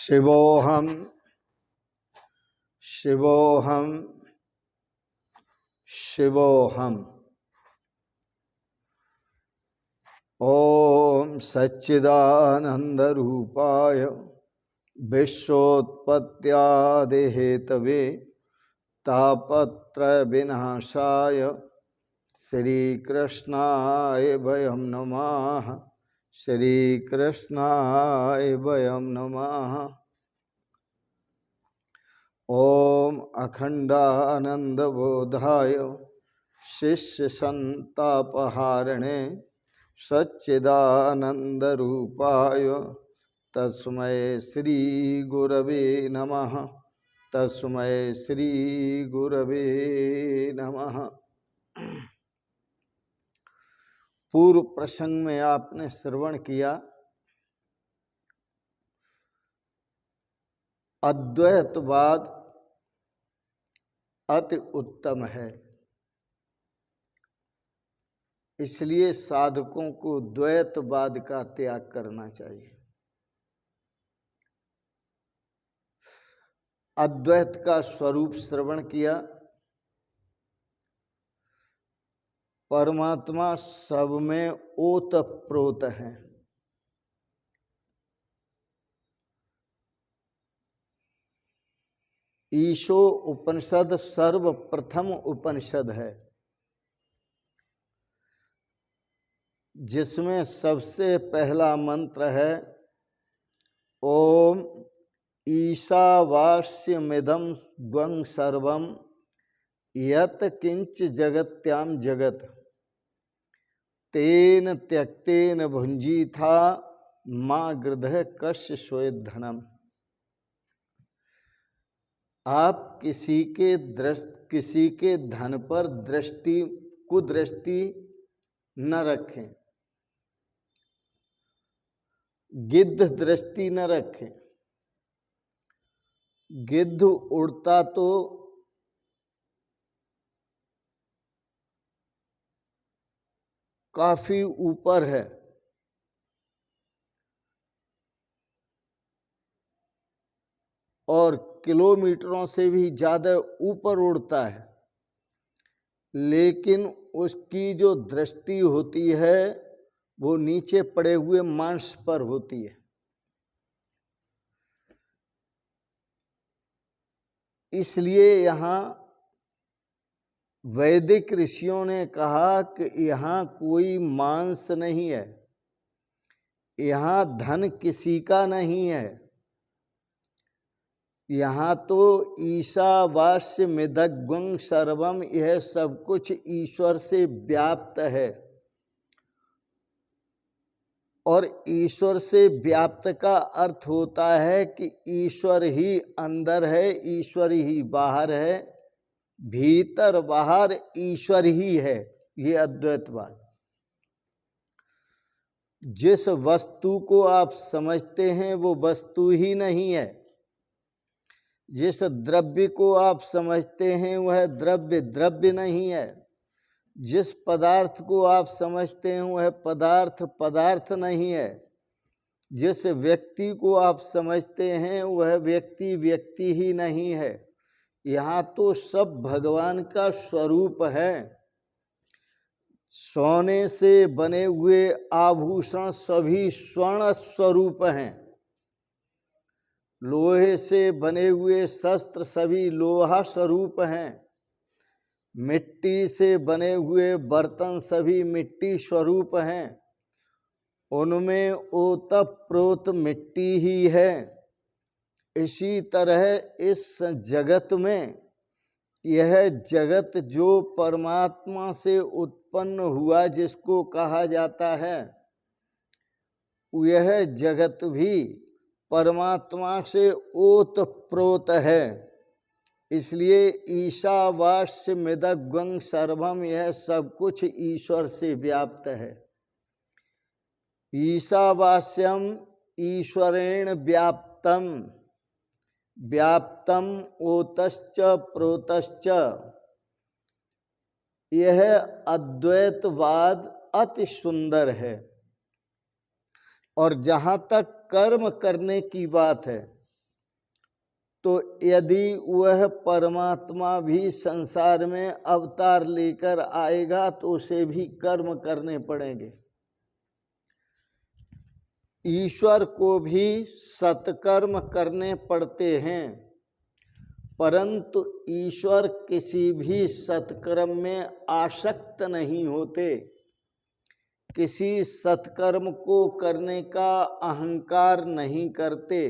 शिवोऽहं शिवोऽहं शिवोऽहम्। ॐ सच्चिदानन्दरूपाय विश्वोत्पत्त्यादिहेतवे तापत्रयविनाशाय श्रीकृष्णाय वयं नमः। श्रीकृष्णाय वयं नमः। ॐ अखण्डानन्दबोधाय शिष्यसन्तापहारिणे सच्चिदानन्दरूपाय तस्मै श्री गुरवे नमः। तस्मै श्री गुरवे नमः। पूर्व प्रसंग में आपने श्रवण किया अद्वैतवाद अति उत्तम है, इसलिए साधकों को द्वैतवाद का त्याग करना चाहिए। अद्वैत का स्वरूप श्रवण किया। परमात्मा सब में ओतप्रोत है। ईशो उपनिषद सर्वप्रथम उपनिषद है, जिसमें सबसे पहला मंत्र है ओम ईशावास्यमिदं द्वं सर्वं यत् किंच जगत्याम जगत तेन त्यक्तेन भुंजीथा मां गृधः कस्य स्वेद्धनम्। आप किसी के धन पर कुदृष्टि न रखें, गिद्ध दृष्टि न रखें। गिद्ध उड़ता तो काफी ऊपर है, और किलोमीटरों से भी ज्यादा ऊपर उड़ता है, लेकिन उसकी जो दृष्टि होती है वो नीचे पड़े हुए मांस पर होती है। इसलिए यहाँ वैदिक ऋषियों ने कहा कि यहाँ कोई मांस नहीं है, यहाँ धन किसी का नहीं है, यहाँ तो ईशावास्यमिदं सर्वम, यह सब कुछ ईश्वर से व्याप्त है। और ईश्वर से व्याप्त का अर्थ होता है कि ईश्वर ही अंदर है, ईश्वर ही बाहर है, भीतर बाहर ईश्वर ही है। ये अद्वैतवाद। जिस वस्तु को आप समझते हैं वो वस्तु ही नहीं है, जिस द्रव्य को आप समझते हैं वह द्रव्य द्रव्य नहीं है, जिस पदार्थ को आप समझते हैं वह पदार्थ पदार्थ नहीं है, जिस व्यक्ति को आप समझते हैं वह व्यक्ति व्यक्ति ही नहीं है। यहाँ तो सब भगवान का स्वरूप है। सोने से बने हुए आभूषण सभी स्वर्ण स्वरूप हैं, लोहे से बने हुए शस्त्र सभी लोहा स्वरूप हैं, मिट्टी से बने हुए बर्तन सभी मिट्टी स्वरूप हैं, उनमें ओतप्रोत मिट्टी ही है। इसी तरह इस जगत में यह जगत जो परमात्मा से उत्पन्न हुआ जिसको कहा जाता है, यह जगत भी परमात्मा से ओतप्रोत है। इसलिए ईशावास्यमिदं सर्वम, यह सब कुछ ईश्वर से व्याप्त है। ईशावास्यम ईश्वरेण व्याप्तम, व्याप्तम ओतश्च प्रोतश्च। यह अद्वैतवाद अति सुंदर है। और जहाँ तक कर्म करने की बात है, तो यदि वह परमात्मा भी संसार में अवतार लेकर आएगा तो उसे भी कर्म करने पड़ेंगे। ईश्वर को भी सत्कर्म करने पड़ते हैं, परंतु ईश्वर किसी भी सत्कर्म में आसक्त नहीं होते। किसी सत्कर्म को करने का अहंकार नहीं करते,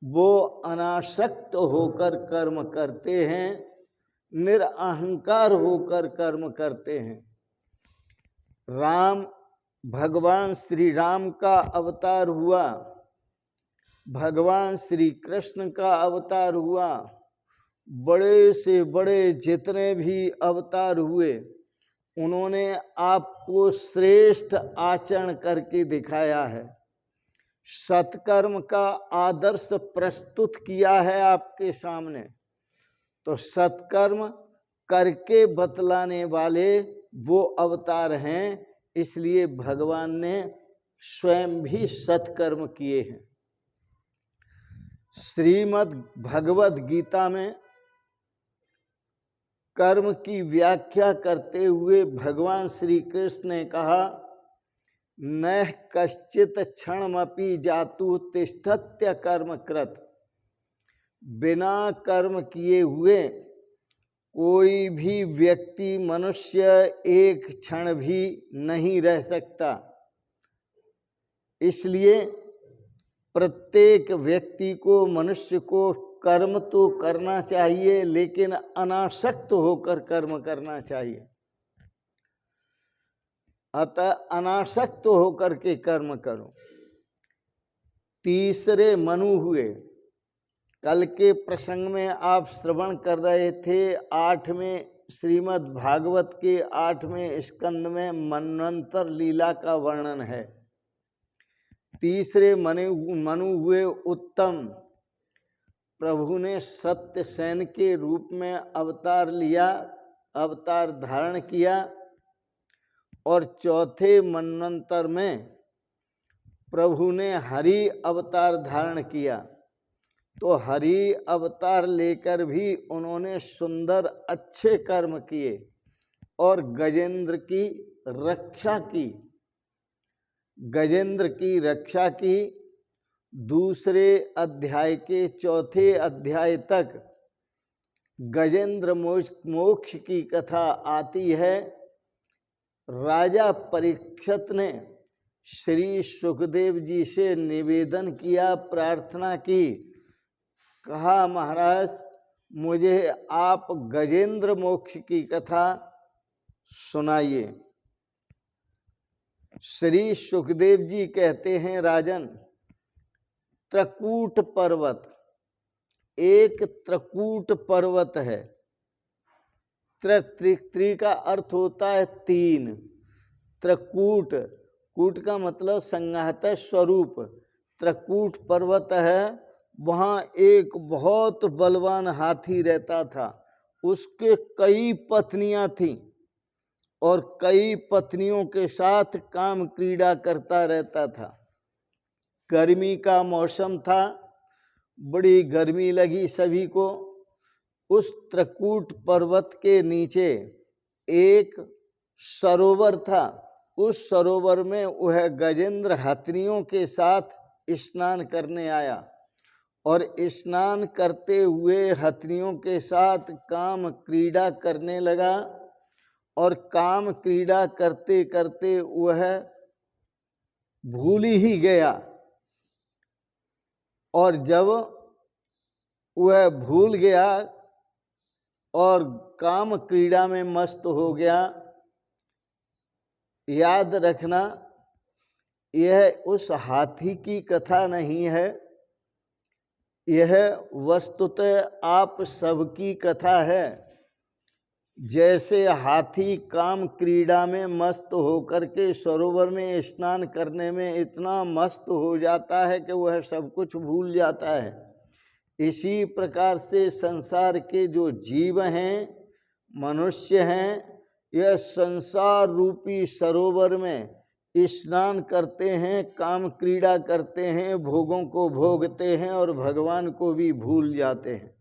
वो अनासक्त होकर कर्म करते हैं, निरअहंकार होकर कर्म करते हैं। राम भगवान श्री राम का अवतार हुआ, भगवान श्री कृष्ण का अवतार हुआ, बड़े से बड़े जितने भी अवतार हुए उन्होंने आपको श्रेष्ठ आचरण करके दिखाया है, सत्कर्म का आदर्श प्रस्तुत किया है आपके सामने। तो सत्कर्म करके बतलाने वाले वो अवतार हैं, इसलिए भगवान ने स्वयं भी सत्कर्म किए हैं। श्रीमद् भगवद गीता में कर्म की व्याख्या करते हुए भगवान श्री कृष्ण ने कहा, न कश्चित क्षणमपि जातु तिष्ठत्य कर्म कृत। बिना कर्म किए हुए कोई भी व्यक्ति मनुष्य एक क्षण भी नहीं रह सकता। इसलिए प्रत्येक व्यक्ति को, मनुष्य को कर्म तो करना चाहिए, लेकिन अनासक्त होकर कर्म करना चाहिए। अतः अनासक्त होकर के कर्म करो। तीसरे मनु हुए। कल के प्रसंग में आप श्रवण कर रहे थे, 8वें श्रीमद् भागवत के 8वें स्कंद में मनवंतर लीला का वर्णन है। तीसरे मनु हुए उत्तम। प्रभु ने सत्यसेन के रूप में अवतार लिया, अवतार धारण किया, और चौथे मनवंतर में प्रभु ने हरि अवतार धारण किया। तो हरि अवतार लेकर भी उन्होंने सुंदर अच्छे कर्म किए और गजेंद्र की रक्षा की। गजेंद्र की रक्षा की। दूसरे अध्याय के चौथे अध्याय तक गजेंद्र मोक्ष की कथा आती है। राजा परीक्षित ने श्री सुखदेव जी से निवेदन किया, प्रार्थना की, कहा महाराज मुझे आप गजेंद्र मोक्ष की कथा सुनाइए। श्री सुखदेव जी कहते हैं, राजन, त्रकूट पर्वत, एक त्रकूट पर्वत है। त्रि का अर्थ होता है 3। त्रकूट, कूट का मतलब संघात स्वरूप। त्रकूट पर्वत है, वहाँ एक बहुत बलवान हाथी रहता था। उसके कई पत्नियां थीं और कई पत्नियों के साथ काम क्रीड़ा करता रहता था। गर्मी का मौसम था, बड़ी गर्मी लगी सभी को। उस त्रकूट पर्वत के नीचे एक सरोवर था। उस सरोवर में वह गजेंद्र हथनियों के साथ स्नान करने आया और स्नान करते हुए हथनियों के साथ काम क्रीड़ा करने लगा। और काम क्रीड़ा करते करते वह भूल ही गया। और जब वह भूल गया और काम क्रीड़ा में मस्त हो गया, याद रखना यह उस हाथी की कथा नहीं है, यह वस्तुतः आप सबकी कथा है। जैसे हाथी काम क्रीड़ा में मस्त होकर के सरोवर में स्नान करने में इतना मस्त हो जाता है कि वह सब कुछ भूल जाता है, इसी प्रकार से संसार के जो जीव हैं, मनुष्य हैं, यह संसार रूपी सरोवर में स्नान करते हैं, काम क्रीड़ा करते हैं, भोगों को भोगते हैं और भगवान को भी भूल जाते हैं।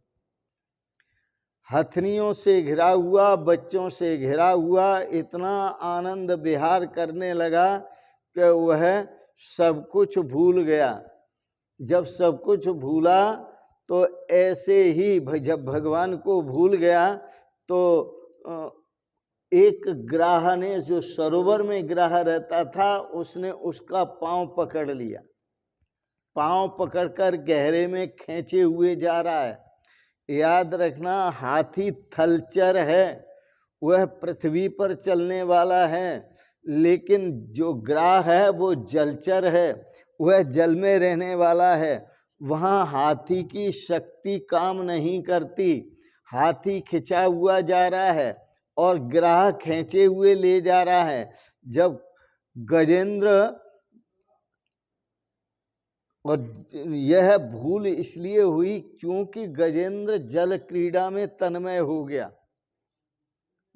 हथनियों से घिरा हुआ, बच्चों से घिरा हुआ, इतना आनंद विहार करने लगा कि वह सब कुछ भूल गया। जब सब कुछ भूला तो ऐसे ही जब भगवान को भूल गया तो एक ग्राह ने, जो सरोवर में ग्राह रहता था, उसने उसका पांव पकड़ लिया। पांव पकड़कर गहरे में खींचे हुए जा रहा है। याद रखना, हाथी थलचर है, वह पृथ्वी पर चलने वाला है, लेकिन जो ग्राह है वो जलचर है, वह जल में रहने वाला है। वहाँ हाथी की शक्ति काम नहीं करती। हाथी खिंचा हुआ जा रहा है और ग्राह खींचे हुए ले जा रहा है। जब गजेंद्र, और यह भूल इसलिए हुई क्योंकि गजेंद्र जल क्रीड़ा में तन्मय हो गया।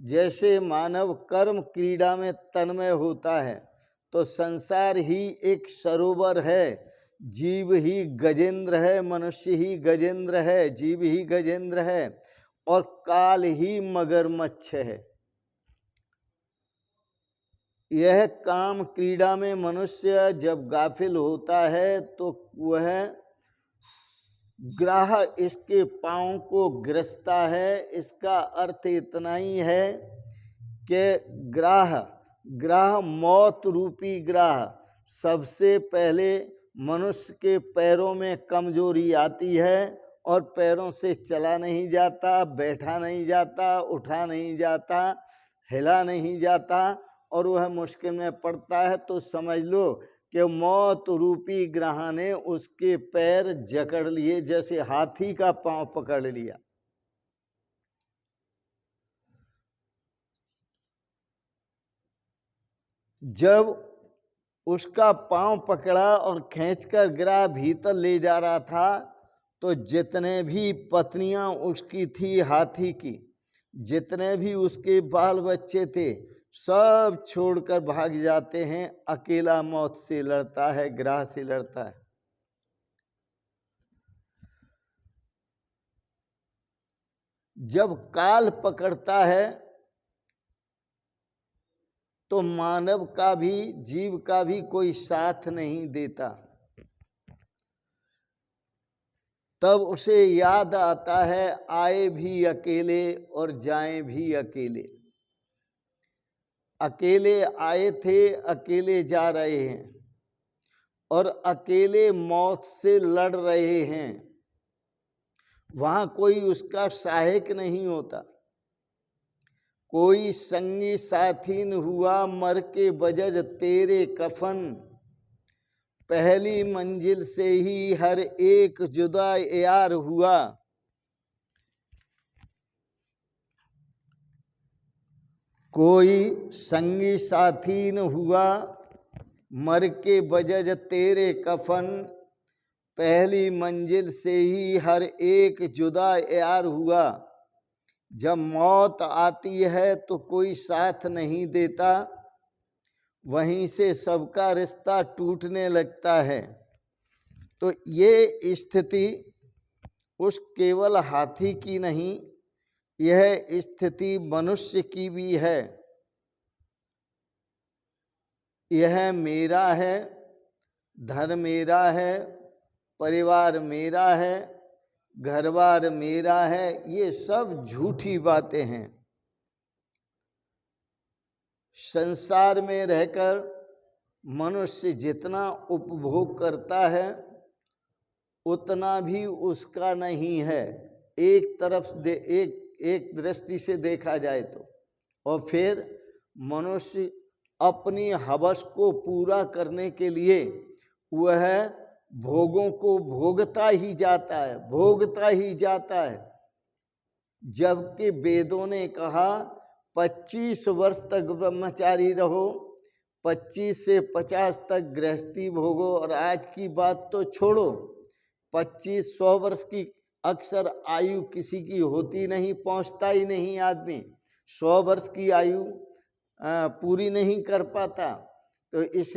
जैसे मानव कर्म क्रीड़ा में तन्मय होता है, तो संसार ही एक सरोवर है, जीव ही गजेंद्र है, मनुष्य ही गजेंद्र है, जीव ही गजेंद्र है, और काल ही मगरमच्छ है। यह काम क्रीड़ा में मनुष्य जब गाफिल होता है तो वह ग्राह इसके पांव को ग्रसता है। इसका अर्थ इतना ही है कि ग्राह मौत रूपी ग्राह, सबसे पहले मनुष्य के पैरों में कमजोरी आती है और पैरों से चला नहीं जाता, बैठा नहीं जाता, उठा नहीं जाता, हिला नहीं जाता और वह मुश्किल में पड़ता है। तो समझ लो कि मौत रूपी ग्राह ने उसके पैर जकड़ लिए, जैसे हाथी का पांव पकड़ लिया। जब उसका पांव पकड़ा और खींचकर ग्राह भीतर ले जा रहा था, तो जितने भी पत्नियां उसकी थी हाथी की, जितने भी उसके बाल बच्चे थे, सब छोड़कर भाग जाते हैं। अकेला मौत से लड़ता है, ग्राह से लड़ता है। जब काल पकड़ता है तो मानव का भी, जीव का भी कोई साथ नहीं देता। तब उसे याद आता है, आए भी अकेले और जाएं भी अकेले। अकेले आए थे, अकेले जा रहे हैं और अकेले मौत से लड़ रहे हैं। वहां कोई उसका सहायक नहीं होता, कोई संगी साथी न हुआ, मर के बजज तेरे कफन, पहली मंजिल से ही हर एक जुदा यार हुआ। कोई संगी साथी न हुआ, मर के बजज तेरे कफन, पहली मंजिल से ही हर एक जुदा यार हुआ। जब मौत आती है तो कोई साथ नहीं देता, वहीं से सबका रिश्ता टूटने लगता है। तो ये स्थिति उस केवल हाथी की नहीं, यह स्थिति मनुष्य की भी है। यह मेरा है, धन मेरा है, परिवार मेरा है, घरबार मेरा है, ये सब झूठी बातें हैं। संसार में रहकर मनुष्य जितना उपभोग करता है उतना भी उसका नहीं है, एक तरफ से एक दृष्टि से देखा जाए तो। और फिर मनुष्य अपनी हवस को पूरा करने के लिए वह भोगों को भोगता ही जाता है, भोगता ही जाता है। जबकि वेदों ने कहा 25 वर्ष तक ब्रह्मचारी रहो, 25 से 50 तक गृहस्थी भोगो, और आज की बात तो छोड़ो, 25-100 वर्ष की अक्सर आयु किसी की होती नहीं, पहुंचता ही नहीं आदमी, 100 वर्ष की आयु पूरी नहीं कर पाता। तो इस